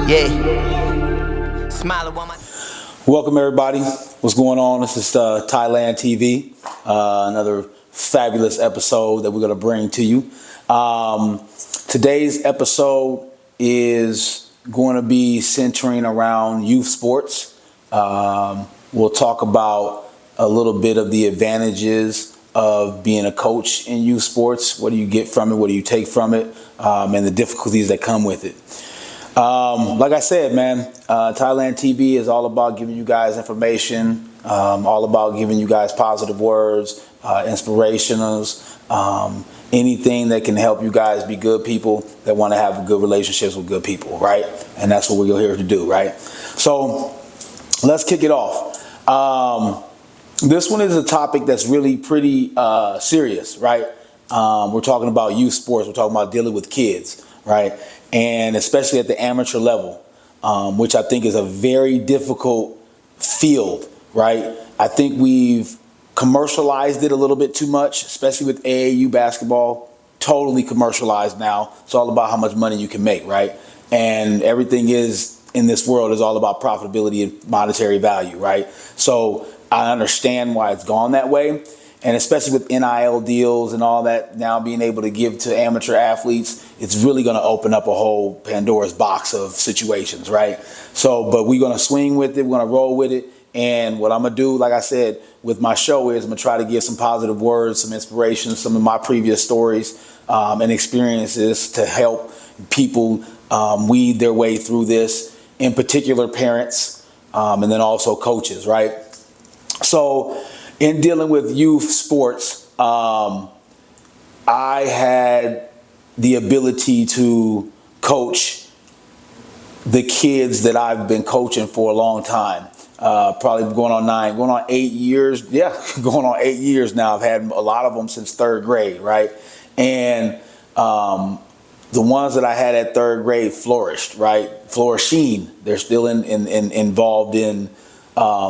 Yeah. Smiling while my. Welcome everybody. What's going on? This is Thailand TV. Another fabulous episode that we're going to bring to you. Today's episode is going to be centering around youth sports. We'll talk about a little bit of the advantages of being a coach in youth sports. What do you get from it? What do you take from it? And the difficulties that come with it. Like I said, man, Thailand TV is all about giving you guys information, all about giving you guys positive words, inspirationals, anything that can help you guys be good people that want to have good relationships with good people, right? And that's what we're here to do, right? So let's kick it off. This one is a topic that's really pretty serious, right? We're talking about youth sports. We're talking about dealing with kids, right? And especially at the amateur level, which I think is a very difficult field, right? I think we've commercialized it a little bit too much, especially with AAU basketball. Totally commercialized now. It's all about how much money you can make, right? And everything is in this world is all about profitability and monetary value, right? So I understand why it's gone that way. And especially with NIL deals and all that now being able to give to amateur athletes, it's really going to open up a whole Pandora's box of situations, right? So, but we're going to swing with it. We're going to roll with it. And what I'm going to do, like I said, with my show is I'm going to try to give some positive words, some inspiration, some of my previous stories and experiences to help people weed their way through this, in particular parents, and then also coaches, right? So in dealing with youth sports, I had the ability to coach the kids that I've been coaching for a long time. Probably going on 8 years. Yeah, going on 8 years now. I've had a lot of them since third grade, right? And the ones that I had at third grade flourished, right? Flourishing. They're still involved in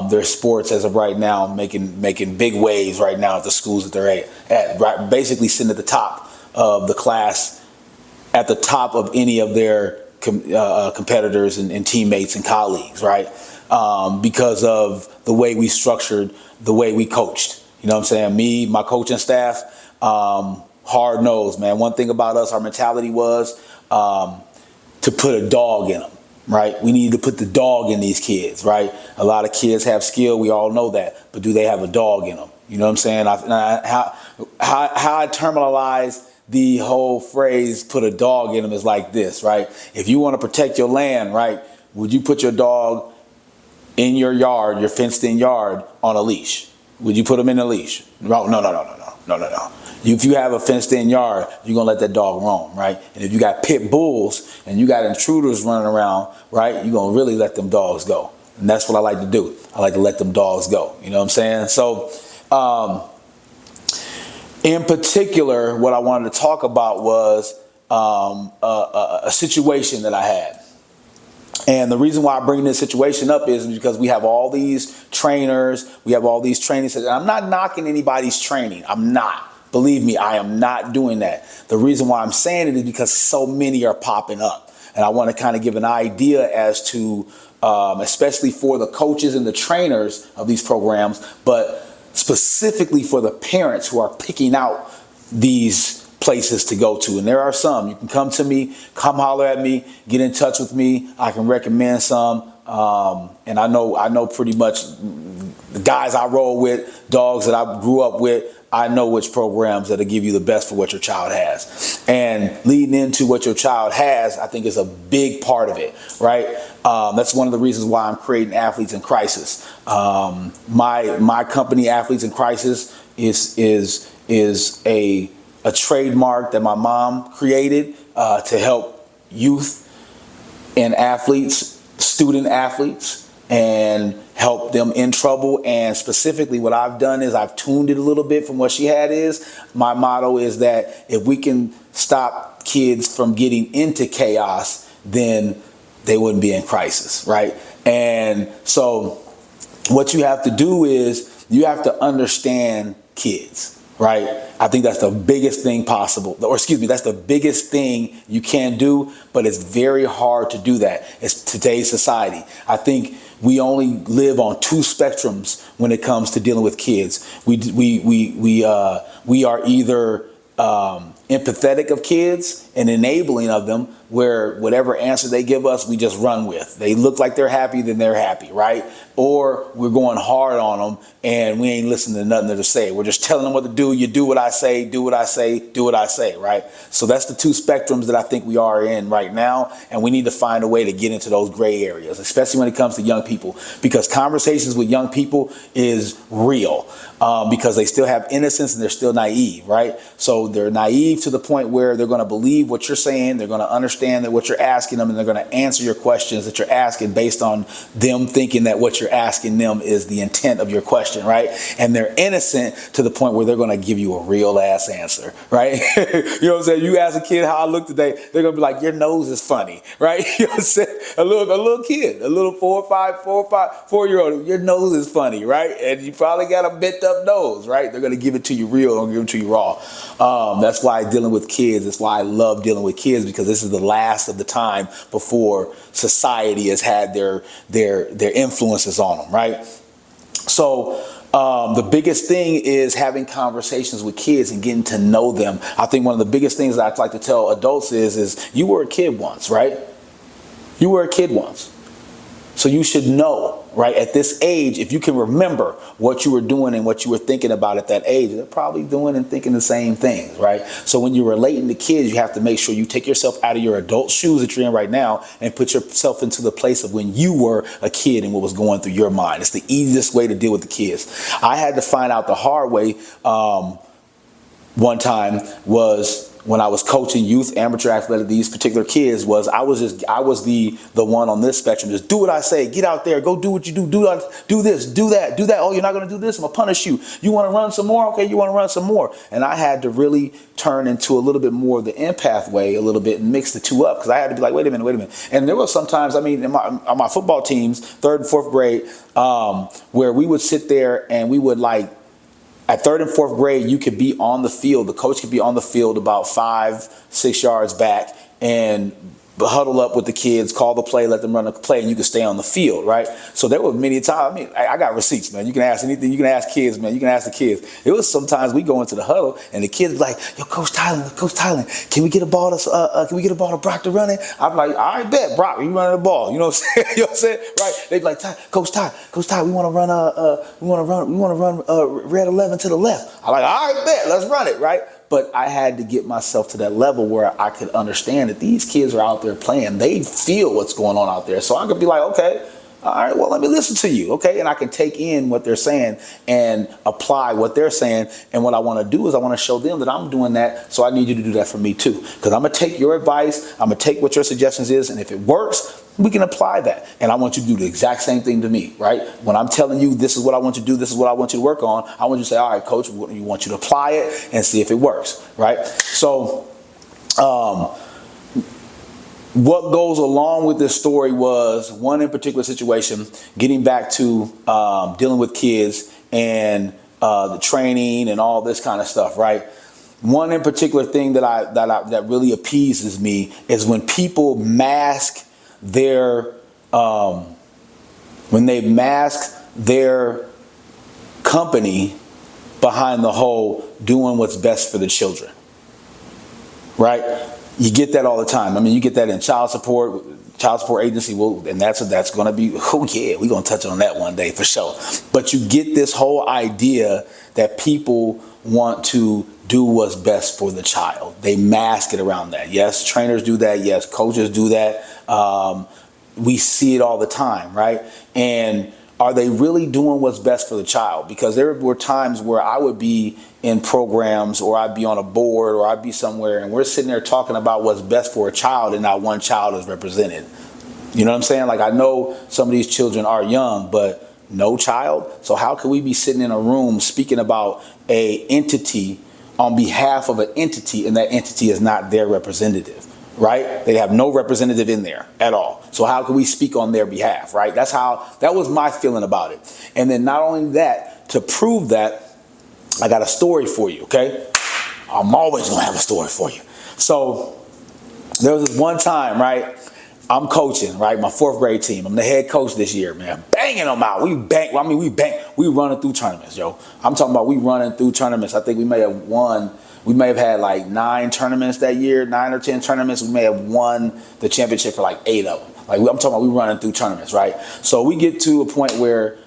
their sports as of right now, making big waves right now at the schools that they're at, right? Basically sitting at the top of the class, at the top of any of their competitors and teammates and colleagues, right? Because of the way we structured, the way we coached. You know what I'm saying? Me, my coaching staff, hard nosed, man. One thing about us, our mentality was to put a dog in them. Right? We need to put the dog in these kids, right? A lot of kids have skill. We all know that. But do they have a dog in them? You know what I'm saying? How I terminalize the whole phrase, put a dog in them, is like this, right? If you want to protect your land, right, would you put your dog in your yard, your fenced-in yard, on a leash? Would you put them in a leash? No. If you have a fenced-in yard, you're going to let that dog roam, right? And if you got pit bulls and you got intruders running around, right, you're going to really let them dogs go. And that's what I like to do. I like to let them dogs go. You know what I'm saying? So, in particular, what I wanted to talk about was a situation that I had. And the reason why I bring this situation up is because we have all these trainers, we have all these trainings. And I'm not knocking anybody's training. I'm not. Believe me, I am not doing that. The reason why I'm saying it is because so many are popping up. And I want to kind of give an idea as to, especially for the coaches and the trainers of these programs, but specifically for the parents who are picking out these places to go to. And there are some. You can come to me, come holler at me, get in touch with me. I can recommend some. And I know pretty much the guys I roll with, dogs that I grew up with. I know which programs that'll give you the best for what your child has. And leading into what your child has, I think is a big part of it, right? That's one of the reasons why I'm creating Athletes in Crisis. My company, Athletes in Crisis, is a trademark that my mom created to help youth and athletes, student athletes, and help them in trouble. And specifically what I've done is I've tuned it a little bit from what she had is. My motto is that if we can stop kids from getting into chaos, then they wouldn't be in crisis, right? And so what you have to do is you have to understand kids, right? I think that's the biggest thing possible, or excuse me, that's the biggest thing you can do, but it's very hard to do that. It's today's society. I think we only live on two spectrums when it comes to dealing with kids. We are either empathetic of kids and enabling of them, where whatever answer they give us, we just run with. They look like they're happy, then they're happy, right? Or we're going hard on them and we ain't listening to nothing to say. We're just telling them what to do. You do what I say, do what I say, do what I say, right? So that's the two spectrums that I think we are in right now. And we need to find a way to get into those gray areas, especially when it comes to young people, because conversations with young people is real. Because they still have innocence and they're still naive, right? So they're naive to the point where they're going to believe what you're saying. They're going to understand that what you're asking them, and they're going to answer your questions that you're asking based on them thinking that what you're asking them is the intent of your question, right? And they're innocent to the point where they're going to give you a real ass answer, right? You know what I'm saying? You ask a kid how I look today, they're going to be like, your nose is funny, right? You know what I'm saying? A little kid, a little 4-year-old, your nose is funny, right? And you probably got a bent up nose, right? They're going to give it to you real and give it to you raw. That's why dealing with kids, that's why I love dealing with kids, because this is the last of the time before society has had their influences on them, right? So the biggest thing is having conversations with kids and getting to know them. I think one of the biggest things that I'd like to tell adults is you were a kid once, right? You were a kid once. So you should know, right, at this age, if you can remember what you were doing and what you were thinking about at that age, they're probably doing and thinking the same things, right? So when you're relating to kids, you have to make sure you take yourself out of your adult shoes that you're in right now and put yourself into the place of when you were a kid and what was going through your mind. It's the easiest way to deal with the kids. I had to find out the hard way one time was when I was coaching youth amateur athletic, these particular kids I was the one on this spectrum. Just do what I say, get out there, go do what you do this, do that. Oh, you're not going to do this, I'm going to punish you. You want to run some more? Okay, you want to run some more. And I had to really turn into a little bit more of the empath way a little bit and mix the two up, because I had to be like, wait a minute. And there was sometimes, I mean, on my football teams, 3rd and 4th grade, where we would sit there and we would like, at 3rd and 4th grade, you could be on the field. The coach could be on the field about 5-6 yards back and huddle up with the kids, call the play, let them run the play, and you can stay on the field, right? So there were many times, I mean, I got receipts, man. You can ask anything. You can ask kids, man. You can ask the kids. It was sometimes we go into the huddle and the kids be like, yo, Coach Tylen, can we get a ball to Brock to run it? I'm like, all right, bet, Brock, you running the ball. You know what I'm saying? You know what I'm saying? Right? They be like, Coach Ty, we want to run red 11 to the left. I'm like, all right, bet, let's run it, right? But I had to get myself to that level where I could understand that these kids are out there playing. They feel what's going on out there. So I could be like, okay, all right, well, let me listen to you, okay? And I can take in what they're saying and apply what they're saying. And what I want to do is I want to show them that I'm doing that, so I need you to do that for me too. Because I'm going to take your advice, I'm going to take what your suggestions is, and if it works, we can apply that. And I want you to do the exact same thing to me, right? When I'm telling you this is what I want you to do, this is what I want you to work on, I want you to say, all right, coach, we want you to apply it and see if it works, right? So what goes along with this story was one in particular situation, getting back to dealing with kids and the training and all this kind of stuff, right? One in particular thing that really appeases me is when people mask their company behind the whole doing what's best for the children, right? You get that all the time. I mean, you get that in child support agency. Well, and that's going to be, oh yeah, we're going to touch on that one day for sure. But you get this whole idea that people want to do what's best for the child. They mask it around that. Yes, trainers do that. Yes, coaches do that. We see it all the time, right? And are they really doing what's best for the child? Because there were times where I would be in programs, or I'd be on a board, or I'd be somewhere, and we're sitting there talking about what's best for a child, and not one child is represented. You know what I'm saying? Like, I know some of these children are young, but no child. So how could we be sitting in a room speaking about a entity on behalf of an entity, and that entity is not their representative? Right? They have no representative in there at all. So how can we speak on their behalf, right? That was my feeling about it. And then not only that, to prove that, I got a story for you, okay? I'm always gonna have a story for you. So there was this one time, right? I'm coaching, right? My fourth grade team. I'm the head coach this year, man. Banging them out. We running through tournaments, yo. I'm talking about we running through tournaments. I think we may have had like 9 tournaments that year, 9 or 10 tournaments. We may have won the championship for like 8 of them. Like I'm talking about we running through tournaments, right? So we get to a point where,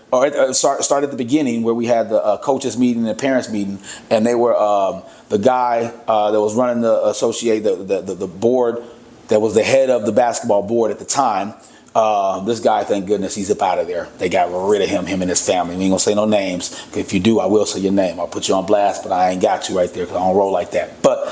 start at the beginning where we had the coaches meeting and the parents meeting, and they were the guy that was running the board, that was the head of the basketball board at the time. This guy, thank goodness, he's up out of there. They got rid of him and his family. We ain't gonna say no names. If you do, I will say your name. I'll put you on blast, but I ain't got you right there because I don't roll like that. But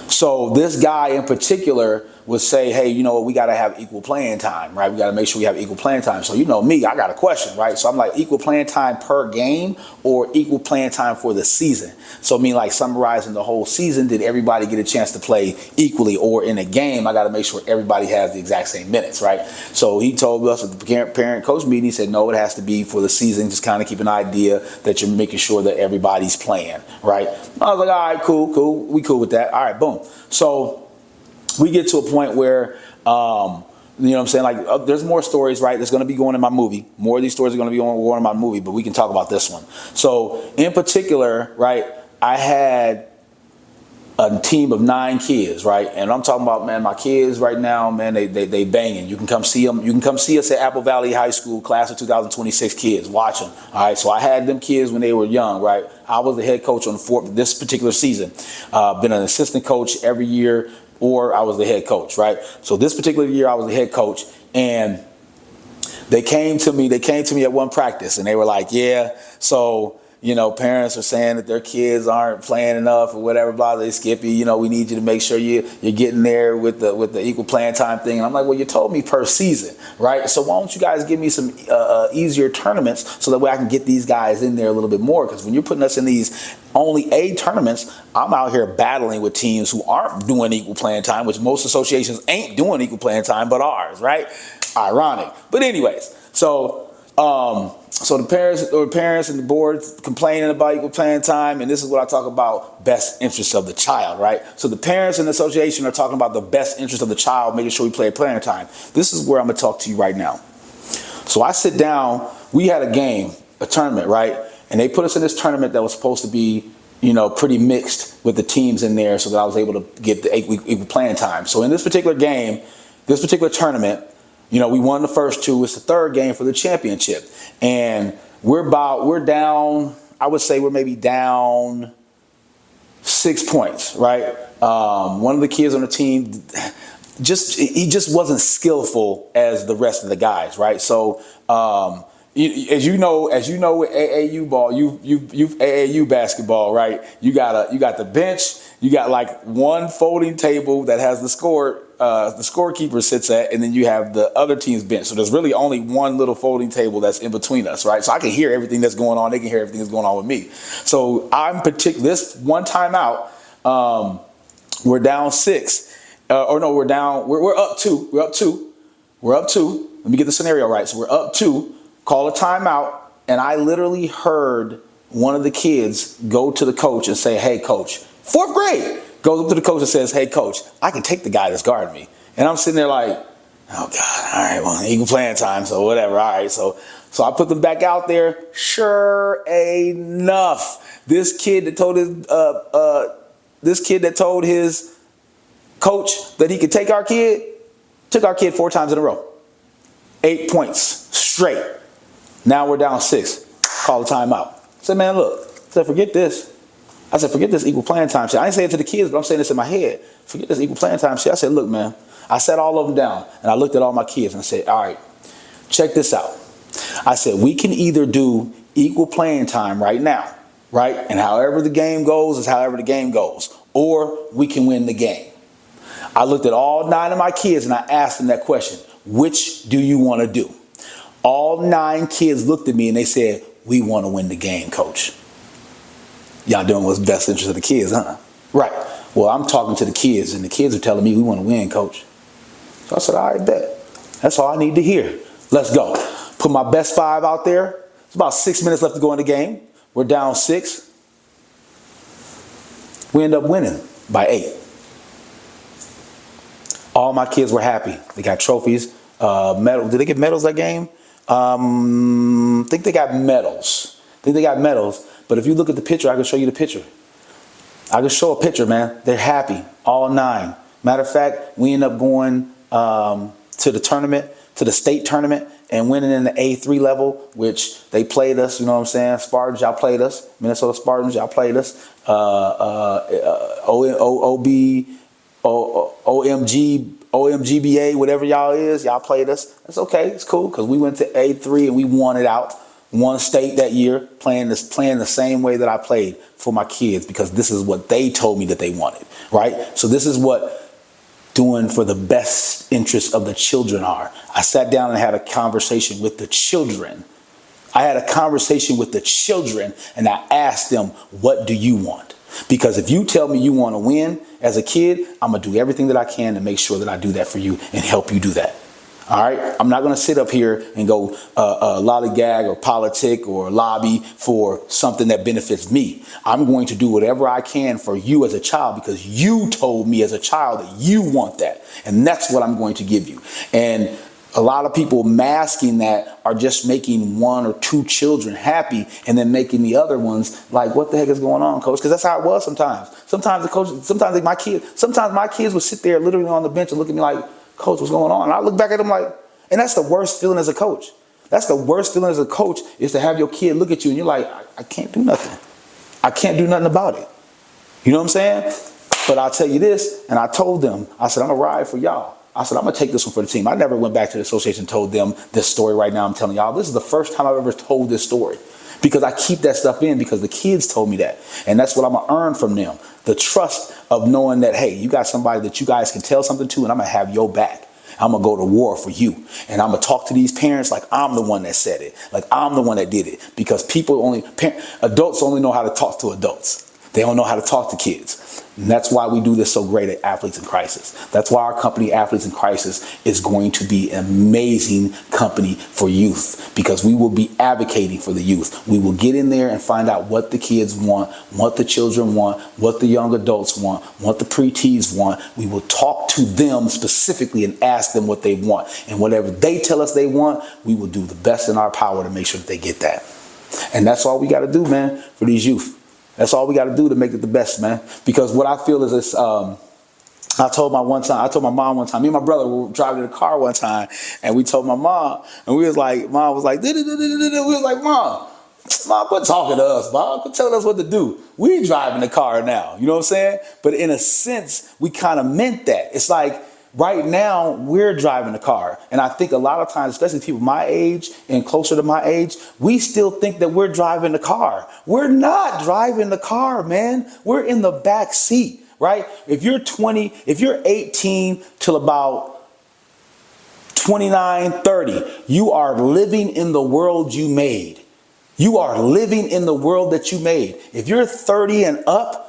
so this guy in particular would say, hey, you know what, we got to have equal playing time, right? We got to make sure we have equal playing time. So you know me, I got a question, right? So I'm like, equal playing time per game or equal playing time for the season? So I mean, like summarizing the whole season, did everybody get a chance to play equally? Or in a game, I got to make sure everybody has the exact same minutes, right? So he told us at the parent coach meeting, he said, no, it has to be for the season. Just kind of keep an idea that you're making sure that everybody's playing, right? I was like, all right, cool. We cool with that. All right, boom. So we get to a point where, you know what I'm saying? Like, there's more stories, right? That's going to be going in my movie. More of these stories are going to be going in my movie, but we can talk about this one. So, in particular, right, I had a team of 9 kids, right? And I'm talking about, man, my kids right now, man, they banging. You can come see them. You can come see us at Apple Valley High School, class of 2026 kids. Watch them, all right? So I had them kids when they were young, right? I was the head coach on this particular season. Been an assistant coach every year, or I was the head coach, right? So this particular year, I was the head coach, and they came to me at one practice, and they were like, yeah, so, you know, parents are saying that their kids aren't playing enough or whatever, blah, blah, Skippy, you know, we need you to make sure you're getting there with the equal playing time thing. And I'm like, well, you told me per season, right? So why don't you guys give me some easier tournaments so that way I can get these guys in there a little bit more? Because when you're putting us in these only A tournaments, I'm out here battling with teams who aren't doing equal playing time, which most associations ain't doing equal playing time but ours, right? Ironic. But anyways, so the parents and the board complaining about equal playing time, and this is what I talk about, best interests of the child, right? So the parents and the association are talking about the best interest of the child, making sure we play playing time. This is where I'm going to talk to you right now. So I sit down, we had a tournament, right? And they put us in this tournament that was supposed to be, you know, pretty mixed with the teams in there so that I was able to get the equal playing time. So in this particular game, this particular tournament, you know, we won the first 2. It's the third game for the championship. And we're down, I would say we're maybe down 6 points, right? One of the kids on the team, he just wasn't skillful as the rest of the guys, right? So, as you know, with AAU ball, you've AAU basketball, right? You got the bench, you got like one folding table that has the scorekeeper sits at, and then you have the other team's bench. So there's really only one little folding table that's in between us, right? So I can hear everything that's going on. They can hear everything that's going on with me. So this one timeout, we're down 6, we're up 2. We're up 2. Let me get the scenario right. So we're up 2. Call a timeout, and I literally heard one of the kids go to the coach and say, hey, coach, 4th grade, goes up to the coach and says, hey, coach, I can take the guy that's guarding me. And I'm sitting there like, oh, God, all right, well, equal playing time, so whatever, all right. So I put them back out there. Sure enough, this kid that told his coach that he could take our kid, took our kid 4 times in a row. 8 points straight. Now we're down 6. Call a timeout. I said, man, look. I said, forget this. Forget this equal playing time shit. I didn't say it to the kids, but I'm saying this in my head. Forget this equal playing time shit. I said, look, man. I sat all of them down, and I looked at all my kids, and I said, all right, check this out. I said, we can either do equal playing time right now, right? And however the game goes is however the game goes. Or we can win the game. I looked at all 9 of my kids, and I asked them that question. Which do you want to do? All 9 kids looked at me and they said, we want to win the game, coach. Y'all doing what's best interest of the kids, huh? Right. Well, I'm talking to the kids, and the kids are telling me we want to win, coach. So I said, all right, bet. That's all I need to hear. Let's go. Put my best 5 out there. It's about 6 minutes left to go in the game. We're down 6. We ended up winning by 8. All my kids were happy. They got trophies, medals. Did they get medals that game? I think they got medals. But if you look at the picture, I can show you the picture. I can show a picture, man. They're happy, all 9. Matter of fact, we end up going to the tournament, to the state tournament, and winning in the A3 level, which they played us, you know what I'm saying? Spartans, y'all played us. Minnesota Spartans, y'all played us. OMGBA, whatever y'all is, y'all played us. That's okay, it's cool, because we went to A3 and we won it out. Won state that year, playing the same way that I played for my kids, because this is what they told me that they wanted, right? So this is what doing for the best interest of the children are. I sat down and had a conversation with the children. And I asked them, what do you want? Because if you tell me you want to win as a kid, I'm going to do everything that I can to make sure that I do that for you and help you do that. All right. I'm not going to sit up here and go lollygag or politic or lobby for something that benefits me. I'm going to do whatever I can for you as a child, because you told me as a child that you want that. And that's what I'm going to give you. And a lot of people masking that are just making 1 or 2 children happy and then making the other ones like, what the heck is going on, coach? Because that's how it was sometimes. Sometimes my kids would sit there literally on the bench and look at me like, coach, what's going on? And I look back at them like, and that's the worst feeling as a coach. That's the worst feeling as a coach, is to have your kid look at you and you're like, I can't do nothing. I can't do nothing about it. You know what I'm saying? But I'll tell you this, and I told them, I said, I'm going to ride for y'all. I said, I'm going to take this one for the team. I never went back to the association and told them this story right now. I'm telling y'all, this is the first time I've ever told this story, because I keep that stuff in because the kids told me that. And that's what I'm going to earn from them. The trust of knowing that, hey, you got somebody that you guys can tell something to, and I'm going to have your back. I'm going to go to war for you. And I'm going to talk to these parents like I'm the one that said it, like I'm the one that did it. Because adults only know how to talk to adults. They don't know how to talk to kids. And that's why we do this so great at Athletes in Crisis. That's why our company, Athletes in Crisis, is going to be an amazing company for youth, because we will be advocating for the youth. We will get in there and find out what the kids want, what the children want, what the young adults want, what the preteens want. We will talk to them specifically and ask them what they want. And whatever they tell us they want, we will do the best in our power to make sure that they get that. And that's all we got to do, man, for these youth. That's all we got to do to make it the best, man. Because what I feel is this, I told my mom one time, me and my brother were driving in the car one time, and we told my mom, and we was like, mom was like, we was like, mom, quit talking to us, mom, quit telling us what to do. We driving the car now, you know what I'm saying? But in a sense, we kind of meant that. It's like, right now, we're driving the car. And I think a lot of times, especially people my age and closer to my age, we still think that we're driving the car. We're not driving the car, man. We're in the back seat, right? If you're 18 till about 29, 30, you are living in the world you made. You are living in the world that you made. If you're 30 and up,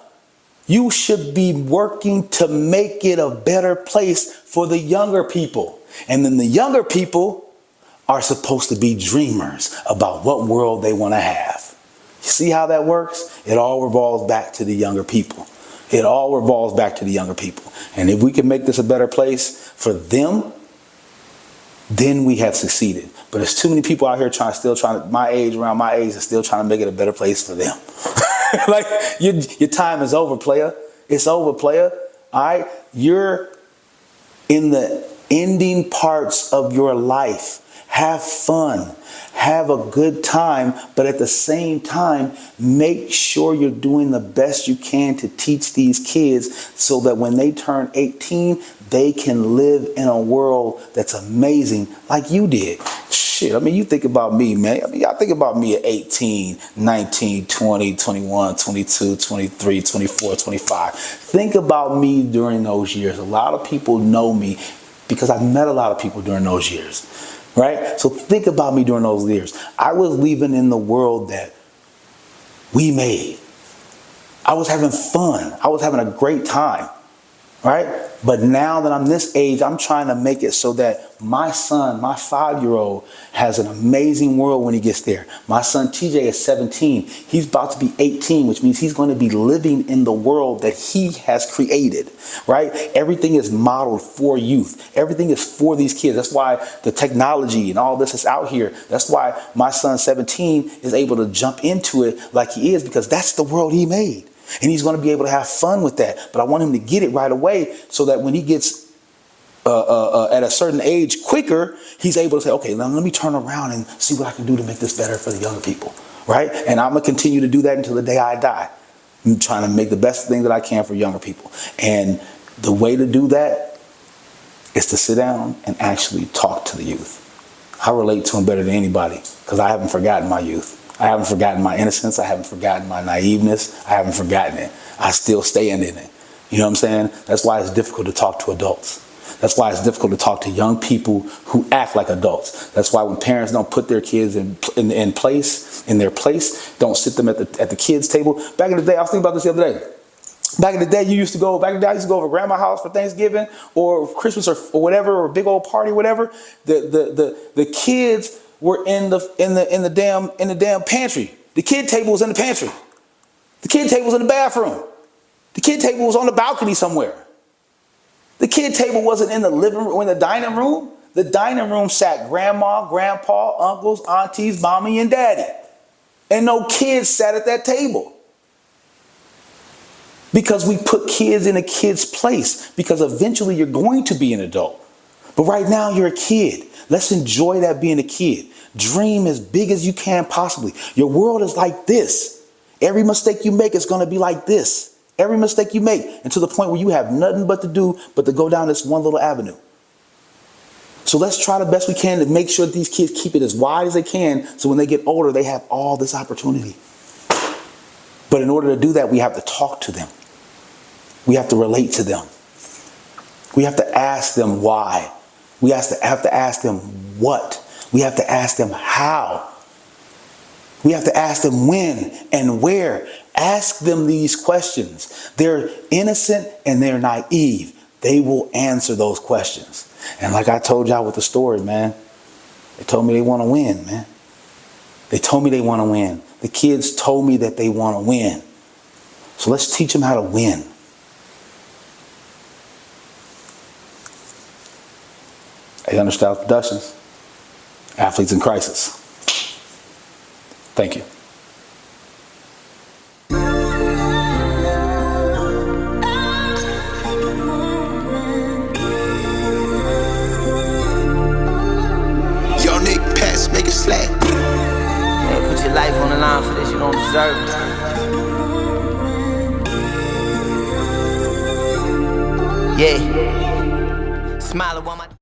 you should be working to make it a better place for the younger people. And then the younger people are supposed to be dreamers about what world they want to have. You see how that works? It all revolves back to the younger people. It all revolves back to the younger people. And if we can make this a better place for them, then we have succeeded. But there's too many people out here around my age, and still trying to make it a better place for them. Like, your time is over, player. It's over, player. All right? You're in the ending parts of your life. Have fun. Have a good time. But at the same time, make sure you're doing the best you can to teach these kids so that when they turn 18, they can live in a world that's amazing like you did. Shit, I mean, you think about me, man. I mean, y'all think about me at 18, 19, 20, 21, 22, 23, 24, 25. Think about me during those years. A lot of people know me because I've met a lot of people during those years, right? So think about me during those years. I was living in the world that we made. I was having fun. I was having a great time, right? But now that I'm this age, I'm trying to make it so that my son, my 5-year-old, has an amazing world when he gets there. My son TJ is 17. He's about to be 18, which means he's going to be living in the world that he has created, right? Everything is modeled for youth. Everything is for these kids. That's why the technology and all this is out here. That's why my son 17 is able to jump into it like he is, because that's the world he made. And he's going to be able to have fun with that. But I want him to get it right away so that when he gets at a certain age quicker, he's able to say, okay, let me turn around and see what I can do to make this better for the younger people, right? And I'm going to continue to do that until the day I die. I'm trying to make the best thing that I can for younger people. And the way to do that is to sit down and actually talk to the youth. I relate to them better than anybody because I haven't forgotten my youth. I haven't forgotten my innocence. I haven't forgotten my naiveness. I haven't forgotten it. I still stand in it. You know what I'm saying? That's why it's difficult to talk to adults. That's why it's difficult to talk to young people who act like adults. That's why when parents don't put their kids in their place, don't sit them at the kids' table. Back in the day, I was thinking about this the other day. Back in the day, I used to go over to grandma's house for Thanksgiving or Christmas or whatever, or a big old party, whatever. The kids were in the damn pantry. The kid table was in the pantry. The kid table was in the bathroom. The kid table was on the balcony somewhere. The kid table wasn't in the living room or in the dining room. The dining room sat grandma, grandpa, uncles, aunties, mommy, and daddy. And no kids sat at that table. Because we put kids in a kid's place. Because eventually you're going to be an adult. But right now you're a kid. Let's enjoy that being a kid. Dream as big as you can possibly. Your world is like this. Every mistake you make is going to be like this. Every mistake you make, and to the point where you have nothing but to do but to go down this one little avenue. So let's try the best we can to make sure that these kids keep it as wide as they can, so when they get older, they have all this opportunity. But in order to do that, we have to talk to them. We have to relate to them. We have to ask them why. We have to ask them what. We have to ask them how. We have to ask them when and where. Ask them these questions. They're innocent and they're naive. They will answer those questions. And like I told y'all with the story, man, they told me they want to win, man. They told me they want to win. The kids told me that they want to win. So let's teach them how to win. A100 Styles Productions, Athletes in Crisis. Thank you. Yo, Nick, pass, make it slack. Hey, put your life on the line for this, you don't deserve it. Yeah. Smile at one my